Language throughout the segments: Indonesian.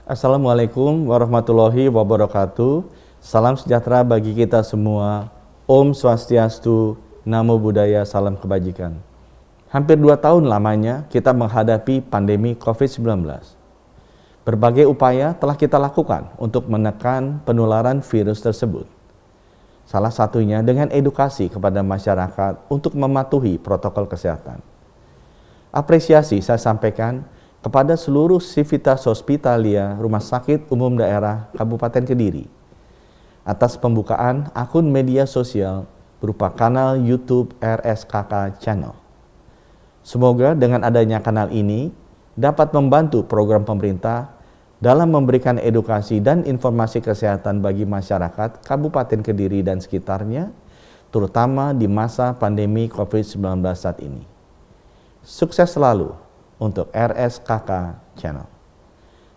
Assalamualaikum warahmatullahi wabarakatuh. Salam sejahtera bagi kita semua. Om Swastiastu, Namo Buddhaya, salam kebajikan. Hampir 2 tahun lamanya kita menghadapi pandemi COVID-19. Berbagai upaya telah kita lakukan untuk menekan penularan virus tersebut. Salah satunya dengan edukasi kepada masyarakat untuk mematuhi protokol kesehatan. Apresiasi saya sampaikan kepada seluruh sivitas hospitalia Rumah Sakit Umum Daerah Kabupaten Kediri atas pembukaan akun media sosial berupa kanal YouTube RSKK Channel. Semoga dengan adanya kanal ini dapat membantu program pemerintah dalam memberikan edukasi dan informasi kesehatan bagi masyarakat Kabupaten Kediri dan sekitarnya, terutama di masa pandemi COVID-19 saat ini. Sukses selalu untuk RSKK Channel.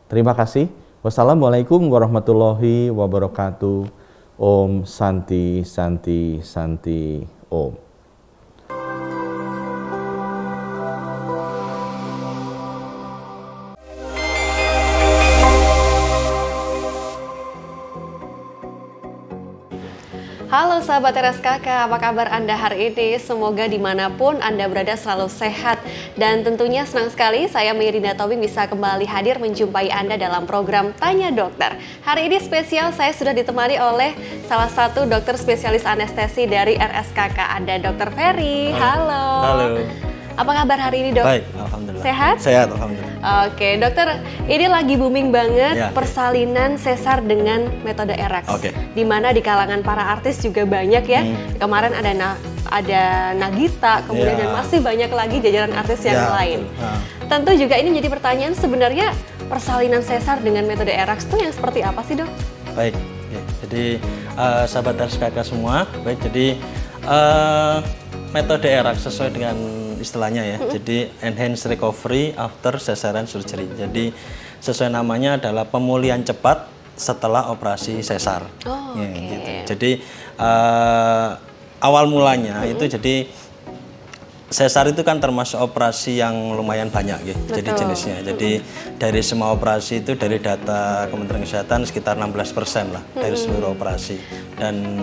Terima kasih. Wassalamualaikum warahmatullahi wabarakatuh. Om Santi Santi Santi Om. Halo sahabat RSKK, apa kabar Anda hari ini? Semoga dimanapun Anda berada selalu sehat. Dan tentunya senang sekali saya Meirinda Tobing bisa kembali hadir menjumpai Anda dalam program Tanya Dokter. Hari ini spesial saya sudah ditemani oleh salah satu dokter spesialis anestesi dari RSKK. Ada Dr. Ferry. Halo. Halo. Apa kabar hari ini, Dok? Baik, alhamdulillah. Sehat? Sehat, alhamdulillah. Oke, dokter, ini lagi booming banget Ya. persalinan sesar dengan metode ERAX. Oke. Dimana di kalangan para artis juga banyak ya. Kemarin ada Nagita, kemudian Ya. dan masih banyak lagi jajaran artis yang Ya, lain. betul. Tentu juga ini menjadi pertanyaan, sebenarnya persalinan sesar dengan metode ERAX itu yang seperti apa sih, Dok? Baik, oke. Jadi sahabat RSKK semua, baik. Jadi metode ERAX sesuai dengan istilahnya ya. Jadi enhanced recovery after cesarean surgery. Jadi sesuai namanya adalah pemulihan cepat setelah operasi sesar. Oh, Ya, oke. gitu. Jadi awal mulanya itu jadi sesar itu kan termasuk operasi yang lumayan banyak ya. Jadi jenisnya. Jadi dari semua operasi itu dari data Kementerian Kesehatan sekitar 16% lah dari seluruh operasi. Dan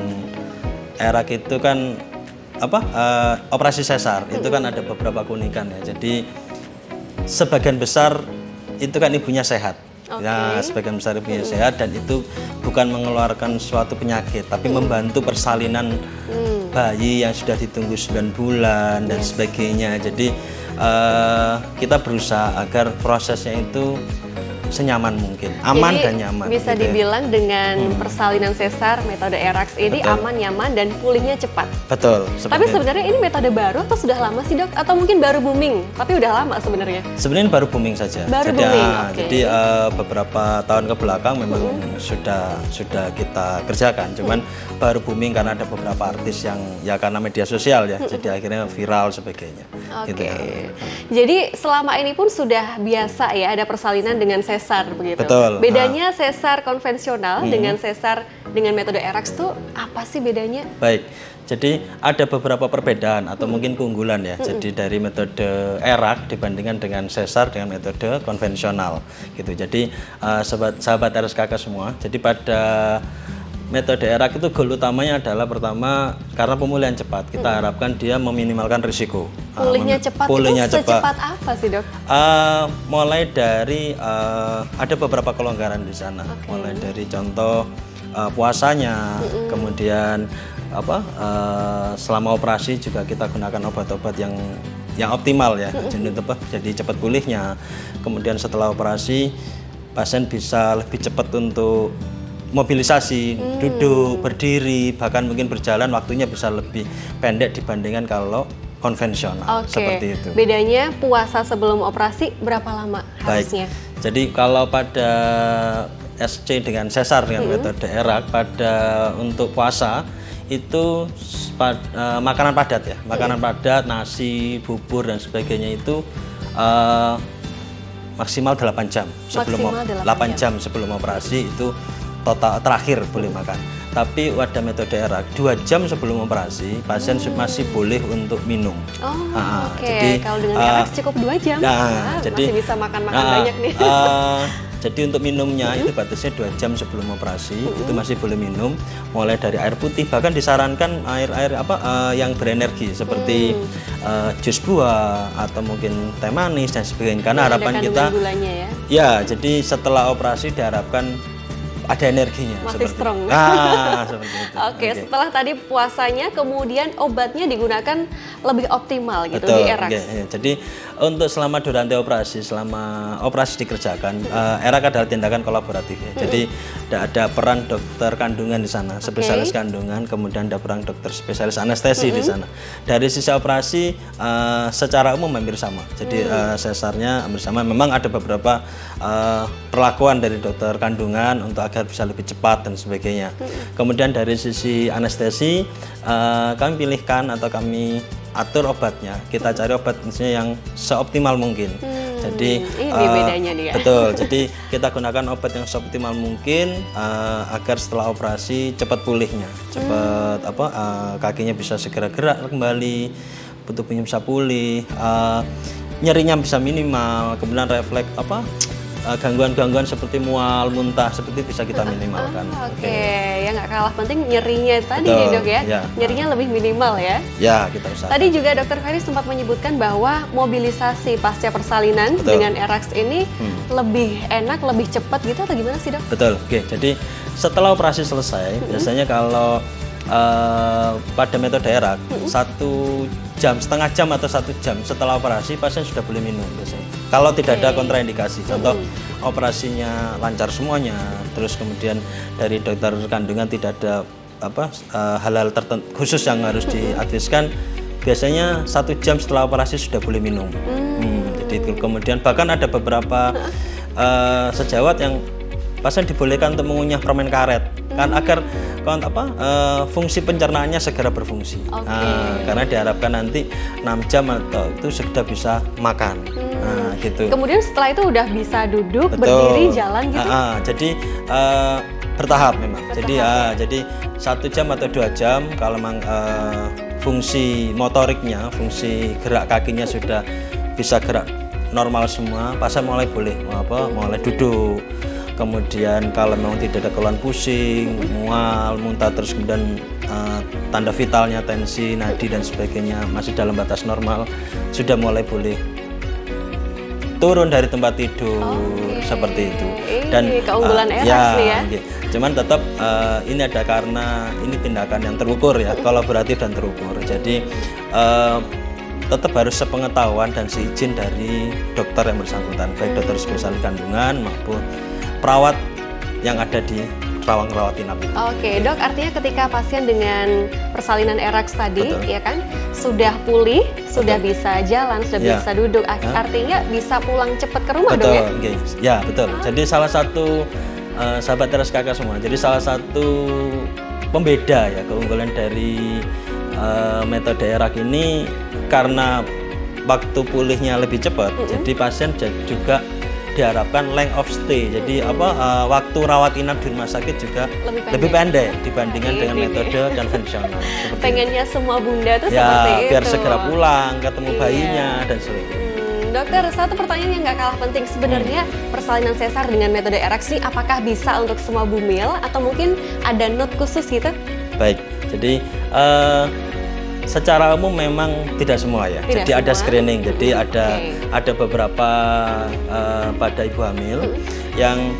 ERAX itu kan operasi sesar itu kan ada beberapa keunikan ya. Jadi sebagian besar itu kan ibunya sehat. Ya, sebagian besar ibunya sehat dan itu bukan mengeluarkan suatu penyakit, tapi membantu persalinan bayi yang sudah ditunggu 9 bulan dan sebagainya. Jadi kita berusaha agar prosesnya itu senyaman mungkin, aman dan nyaman. Bisa gitu ya. dibilang dengan persalinan sesar metode ERAX ini aman, nyaman, dan pulihnya cepat. Betul. Tapi sebenarnya ini metode baru atau sudah lama sih, Dok? Atau mungkin baru booming, tapi udah lama sebenarnya? Sebenarnya baru booming saja. Baru jadi, booming, oke. Jadi beberapa tahun ke belakang memang sudah kita kerjakan. Cuman baru booming karena ada beberapa artis yang ya karena media sosial ya. Jadi akhirnya viral sebagainya. Oke. Gitu ya. Jadi selama ini pun sudah biasa ya ada persalinan dengan sesar begitu. Betul. Bedanya sesar konvensional dengan sesar dengan metode ERAX tuh apa sih bedanya? Baik. Jadi ada beberapa perbedaan atau mungkin keunggulan ya. Jadi dari metode ERAX dibandingkan dengan sesar dengan metode konvensional gitu. Jadi sahabat RSKK semua. Jadi pada metode ERAX itu goal utamanya adalah pertama karena pemulihan cepat. Kita harapkan dia meminimalkan risiko. Pulihnya cepat Pulihnya itu secepat apa sih, Dok? Mulai dari ada beberapa kelonggaran di sana. Mulai dari contoh puasanya, kemudian selama operasi juga kita gunakan obat-obat yang optimal ya, jadi cepat pulihnya. Kemudian setelah operasi pasien bisa lebih cepat untuk mobilisasi, duduk, berdiri, bahkan mungkin berjalan waktunya bisa lebih pendek dibandingkan kalau konvensional. Seperti itu. Bedanya puasa sebelum operasi berapa lama harusnya? Jadi kalau pada SC dengan sesar dengan metode ERAX untuk puasa itu makanan padat ya, makanan padat, nasi, bubur dan sebagainya itu maksimal 8 jam sebelum 8 jam sebelum operasi itu total terakhir boleh makan. Tapi pada metode ERAX 2 jam sebelum operasi pasien masih boleh untuk minum. Oke. Jadi kalau dengan ERAX cukup 2 jam, jadi masih bisa makan banyak nih. Jadi untuk minumnya itu batasnya 2 jam sebelum operasi itu masih boleh minum, mulai dari air putih, bahkan disarankan air-air yang berenergi seperti jus buah atau mungkin teh manis dan sebagainya. Karena harapan kita gulanya ya. Ya, jadi setelah operasi diharapkan ada energinya. Masih strong. Seperti itu. Oke, setelah tadi puasanya, kemudian obatnya digunakan lebih optimal gitu. Betul, di ERAX. ya. Jadi untuk selama durante operasi, selama operasi dikerjakan, ERAX adalah tindakan kolaboratif ya. Jadi tidak ada peran dokter kandungan di sana, spesialis kandungan, kemudian ada peran dokter spesialis anestesi di sana. Dari sisi operasi secara umum hampir sama. Jadi sesarnya hampir sama. Memang ada beberapa perlakuan dari dokter kandungan untuk agar bisa lebih cepat dan sebagainya. Kemudian dari sisi anestesi, kami pilihkan atau kami atur obatnya. Kita cari obat misalnya yang seoptimal mungkin. Jadi ini bedanya dia. Betul. Jadi kita gunakan obat yang seoptimal mungkin agar setelah operasi cepat pulihnya, cepat kakinya bisa segera gerak kembali, tubuhnya bisa pulih, nyerinya bisa minimal, kemudian refleks gangguan-gangguan seperti mual, muntah seperti bisa kita minimalkan. Oke, ya nggak kalah penting nyerinya tadi Betul, ya dok ya, nyerinya lebih minimal ya. Ya, kita usahakan. Tadi juga dokter Ferry sempat menyebutkan bahwa mobilisasi pasca persalinan dengan ERAX ini lebih enak, lebih cepat gitu atau gimana sih dok? Betul, oke. Jadi setelah operasi selesai, biasanya kalau pada metode ERAX, 1 jam, setengah jam atau 1 jam setelah operasi pasien sudah boleh minum biasanya. Kalau tidak ada kontraindikasi, contoh operasinya lancar semuanya, terus kemudian dari dokter kandungan tidak ada hal-hal tertentu khusus yang harus diadviskan, biasanya 1 jam setelah operasi sudah boleh minum. Jadi itu kemudian bahkan ada beberapa sejawat yang pasien dibolehkan untuk mengunyah permen karet kan agar fungsi pencernaannya segera berfungsi. Karena diharapkan nanti 6 jam atau itu sudah bisa makan. Gitu. Kemudian setelah itu udah bisa duduk, berdiri, jalan gitu. Jadi bertahap memang. Jadi 1 jam atau 2 jam kalau memang fungsi motoriknya, fungsi gerak kakinya sudah bisa gerak normal semua, pasien mulai boleh mulai duduk. Kemudian kalau memang tidak ada keluhan pusing, mual, muntah, terus kemudian tanda vitalnya, tensi, nadi dan sebagainya masih dalam batas normal, sudah mulai boleh turun dari tempat tidur seperti itu. Dan keunggulan ERAX nih ya. Cuman tetap ini ada karena ini tindakan yang terukur ya, kolaboratif dan terukur. Jadi tetap harus sepengetahuan dan seizin dari dokter yang bersangkutan, baik dokter spesialis kandungan maupun perawat yang ada di ruang rawat inap itu. Oke, dok, artinya ketika pasien dengan persalinan ERAX tadi, ya kan, sudah pulih, sudah bisa jalan, sudah bisa duduk, artinya bisa pulang cepat ke rumah dong ya? Ya, betul. Jadi salah satu sahabat teras kakak semua, jadi salah satu pembeda ya keunggulan dari metode ERAX ini karena waktu pulihnya lebih cepat, jadi pasien juga diharapkan length of stay, jadi waktu rawat inap di rumah sakit juga lebih pendek dibandingkan dengan metode konvensional. Pengennya semua bunda tuh seperti itu. Biar segera pulang, ketemu bayinya dan sebagainya. Dokter, satu pertanyaan yang nggak kalah penting sebenarnya, persalinan sesar dengan metode ERAX ini apakah bisa untuk semua bumil atau mungkin ada note khusus gitu? Baik, jadi secara umum memang tidak semua ya. Jadi ada screening. Jadi ada beberapa pada ibu hamil yang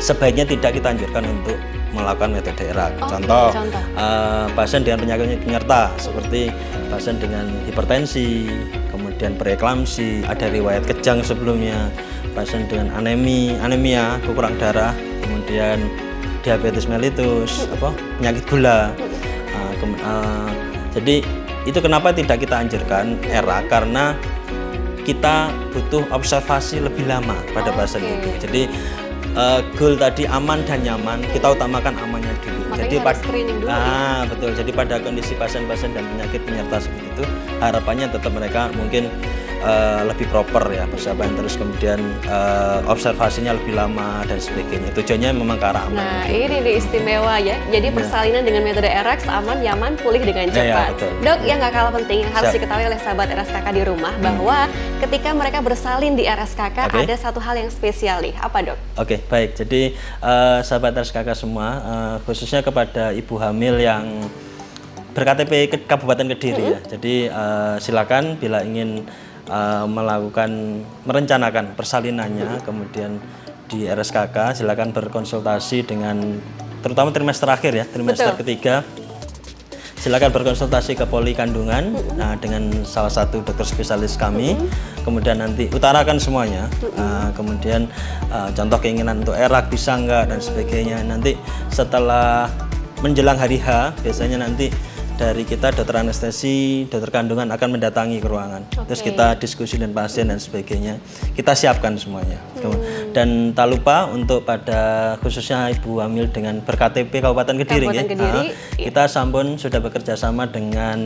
sebaiknya tidak kita anjurkan untuk melakukan metode ERAX. Contoh pasien dengan penyakit penyerta seperti pasien dengan hipertensi, kemudian preeklamsi, ada riwayat kejang sebelumnya, pasien dengan anemia, kekurangan darah, kemudian diabetes mellitus, penyakit gula. Jadi itu kenapa tidak kita anjurkan ERAX, karena kita butuh observasi lebih lama pada pasien itu. Jadi goal tadi aman dan nyaman, kita utamakan amannya dulu. Makanya jadi harus screening dulu ya? Betul. Jadi pada kondisi pasien-pasien dan penyakit penyerta seperti itu, harapannya tetap mereka mungkin lebih proper ya persiapan, terus kemudian observasinya lebih lama dan sebagainya. Tujuannya memang ke arah aman. Nah, ini nih istimewa ya. Jadi persalinan dengan metode RX aman, nyaman, pulih dengan cepat. Dok, yang nggak kalah penting yang harus diketahui oleh sahabat RSKK di rumah bahwa ketika mereka bersalin di RSKK ada satu hal yang spesial nih. Apa, Dok? Oke, baik. Jadi sahabat RSKK semua, khususnya kepada ibu hamil yang ber-KTP Kabupaten Kediri ya. Jadi silakan bila ingin merencanakan persalinannya, kemudian di RSKK silakan berkonsultasi dengan terutama trimester akhir ya, trimester ketiga. Silakan berkonsultasi ke poli kandungan dengan salah satu dokter spesialis kami. Kemudian nanti utarakan semuanya. Kemudian contoh keinginan untuk erak bisa enggak dan sebagainya. Nanti setelah menjelang hari H biasanya nanti dari kita dokter anestesi, dokter kandungan akan mendatangi ke ruangan. Terus kita diskusi dengan pasien dan sebagainya. Kita siapkan semuanya. Dan tak lupa untuk pada khususnya ibu hamil dengan ber-KTP Kabupaten Kediri, kita sampun sudah bekerja sama dengan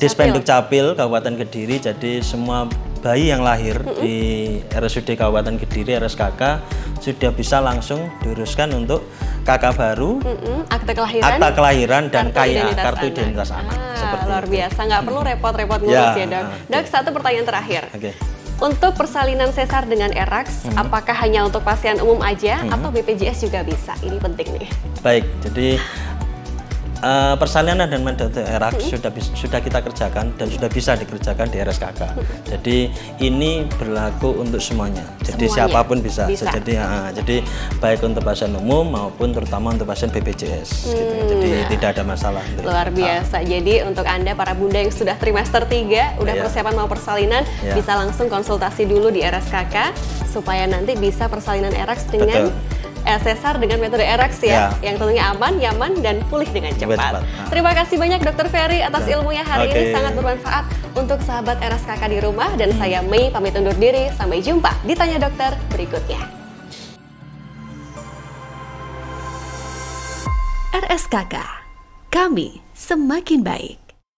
Dispenduk Capil Kabupaten Kediri. Jadi semua bayi yang lahir di RSUD Kabupaten Kediri, RSKK, sudah bisa langsung diuruskan untuk KK baru, akte kelahiran dan KIA, kartu identitas anak. Luar biasa, nggak perlu repot-repot ngurus ya, Dok. Dok, satu pertanyaan terakhir. Untuk persalinan sesar dengan ERAX, apakah hanya untuk pasien umum aja atau BPJS juga bisa? Ini penting nih. Baik, jadi persalinan dan metode ERAX sudah kita kerjakan dan sudah bisa dikerjakan di RSKK. Jadi ini berlaku untuk semuanya. Jadi siapapun bisa. Jadi baik untuk pasien umum maupun terutama untuk pasien BPJS. Gitu. Jadi tidak ada masalah. Luar biasa. Jadi untuk Anda para bunda yang sudah trimester 3 udah persiapan mau persalinan, bisa langsung konsultasi dulu di RSKK supaya nanti bisa persalinan ERAX dengan sesar dengan metode ERAX ya, yang tentunya aman, nyaman, dan pulih dengan cepat. Terima kasih banyak Dr. Ferry atas ilmunya hari ini, sangat bermanfaat untuk sahabat RSKK di rumah. Dan saya Mei pamit undur diri, sampai jumpa di Tanya Dokter berikutnya. RSKK, kami semakin baik.